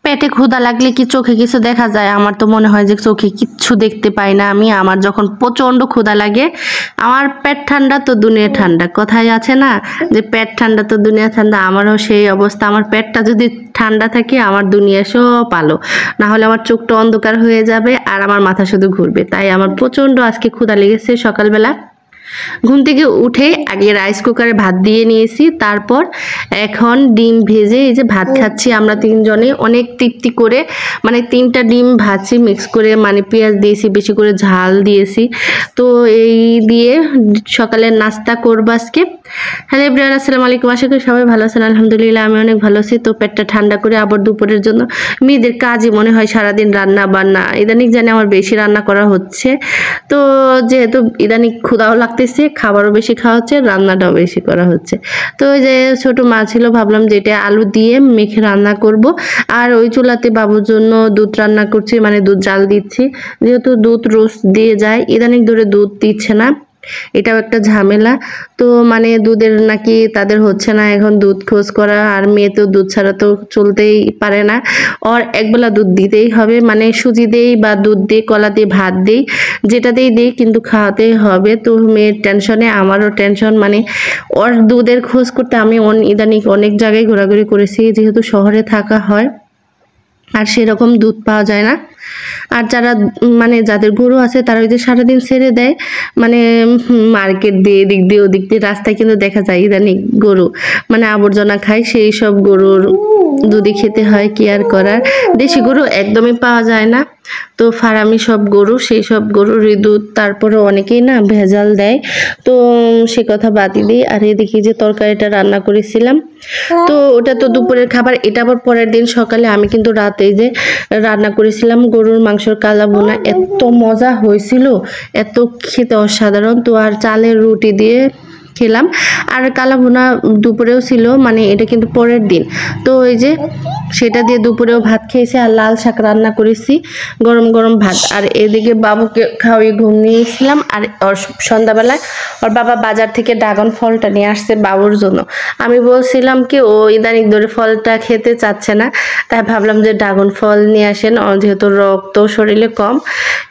পেটে ক্ষুধা লাগলে কি চোখে কিছু দেখা যায়? আমার তো মনে হয় যে চোখে কিচ্ছু দেখতে পাই না আমি। আমার যখন প্রচন্ড ক্ষুধা লাগে, আমার পেট ঠান্ডা তো দুনিয়া ঠান্ডা, কথায় আছে না যে পেট ঠান্ডা তো দুনিয়া ঠান্ডা। আমারও সেই অবস্থা। আমার পেটটা যদি ঠান্ডা থাকে আমার দুনিয়া সব আলো, না হলে আমার চোখটা অন্ধকার হয়ে যাবে আর আমার মাথা শুধু ঘুরবে। তাই আমার প্রচন্ড আজকে ক্ষুধা লেগেছে। সকালবেলা ঘুম থেকে উঠে আগে রাইস কুকারে ভাত দিয়ে নিয়েছি, তারপর এখন ডিম ভেজে এই যে ভাত খাচ্ছি আমরা তিনজনে অনেক তৃপ্তি করে। মানে 3টা ডিম ভাজছি মিক্স করে, মানে পেঁয়াজ দিয়েছি, বেশি করে ঝাল দিয়েছি। তো এই দিয়ে সকালের নাস্তা করবো আজকে। হ্যালো এভরিওয়ান, আসসালামু আলাইকুম। আশা করি সবাই ভালো আছেন। আলহামদুলিল্লাহ আমি অনেক ভালো আছি। তো পেটটা ঠান্ডা করে আবার দুপুরের জন্য মেয়েদের কাজই মনে হয় সারাদিন রান্না বান্না। ইদানিং জানি আমার বেশি রান্না করা হচ্ছে। তো যেহেতু ইদানিং ক্ষুধাও লাগতেছে, খাবারও বেশি খাওয়া হচ্ছে, রান্নাটাও বেশি করা হচ্ছে। তো ওই যে ছোট মা ছিল, ভাবলাম যে এটা আলু দিয়ে মেখে রান্না করব। আর ওই চুলাতে বাবুর জন্য দুধ রান্না করছি, মানে দুধ জাল দিচ্ছি। যেহেতু দুধ রোজ দিয়ে যায়, ইদানিং ধরে দুধ দিচ্ছে না, এটাও একটা ঝামেলা। তো মানে দুধের নাকি তাদের হচ্ছে না এখন, দুধ খোঁজ করা। আর মেয়ে তো দুধ ছাড়া তো চলতেই পারে না, ওর একবেলা দুধ দিতেই হবে। মানে সুজি দেই বা দুধ দিই, কলা দিয়ে, ভাত দিই, যেটা দিই কিন্তু খাওয়াতেই হবে। তো মেয়ের টেনশনে আমারও টেনশন। মানে ওর দুধের খোঁজ করতে আমি ইদানিং অনেক জায়গায় ঘোরাঘুরি করেছি, যেহেতু শহরে থাকা হয় আর সেরকম দুধ পাওয়া যায় না। আর যারা মানে যাদের গরু আছে তারা ওই যে সারাদিন ছেড়ে দেয়, মানে মার্কেট দিয়ে এদিক দিয়ে ওদিক দিয়ে রাস্তায় কিন্তু দেখা যায় ইদানিং গরু মানে আবর্জনা খায়। সেই সব গরুর দুধই খেতে হয়, কি আর করার। দেশি গরু একদমই পাওয়া যায় না। তো ফার্মি সব গরু, সেই সব গরুর দুধ তারপরে অনেকেই না ভেজাল দেয়। তো সে কথা বাদই দিই। আর এদিকে যে তরকারিটা রান্না করেছিলাম, তো ওটা তো দুপুরের খাবার। এটা আবার পরের দিন সকালে আমি কিন্তু রাতে যে রান্না করেছিলাম গরুর মাংসর কালা ভুনা, এত মজা হয়েছিল, এত খেতে অসাধারণ। তো আর চালের রুটি দিয়ে খেলাম। আর কালা ভুনা দুপুরেও ছিল, মানে এটা কিন্তু পরের দিন। তো ওই যে সেটা দিয়ে দুপুরেও ভাত খেয়েছি। আর লাল শাক রান্না করেছি, গরম গরম ভাত। আর এদিকে বাবুকে খাওয়িয়ে ঘুমিয়েছিলাম। আর ওর সন্ধ্যাবেলায় ওর বাবা বাজার থেকে ড্রাগন ফলটা নিয়ে আসছে বাবুর জন্য। আমি বলছিলাম কি ও ইদানিং ধরে ফলটা খেতে চাচ্ছে না, তাই ভাবলাম যে ড্রাগন ফল নিয়ে আসেন, যেহেতু রক্ত শরীরে কম,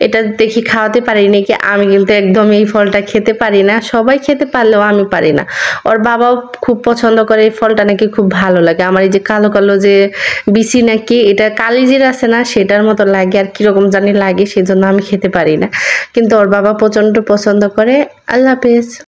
এটা দেখি খাওয়াতে পারি নাকি। আমি কিন্তু একদম এই ফলটা খেতে পারি না, সবাই খেতে পারলেও আমি পারি না। ওর বাবাও খুব পছন্দ করে, এই ফলটা নাকি খুব ভালো লাগে। আমার এই যে কালো কালো যে বিচি নাকি, এটা কালিজির আছে না, সেটার মতো লাগে আর কিরকম জানি লাগে, সেজন্য আমি খেতে পারি না। কিন্তু ওর বাবা প্রচন্ড পছন্দ করে। আল্লাহ হাফেজ।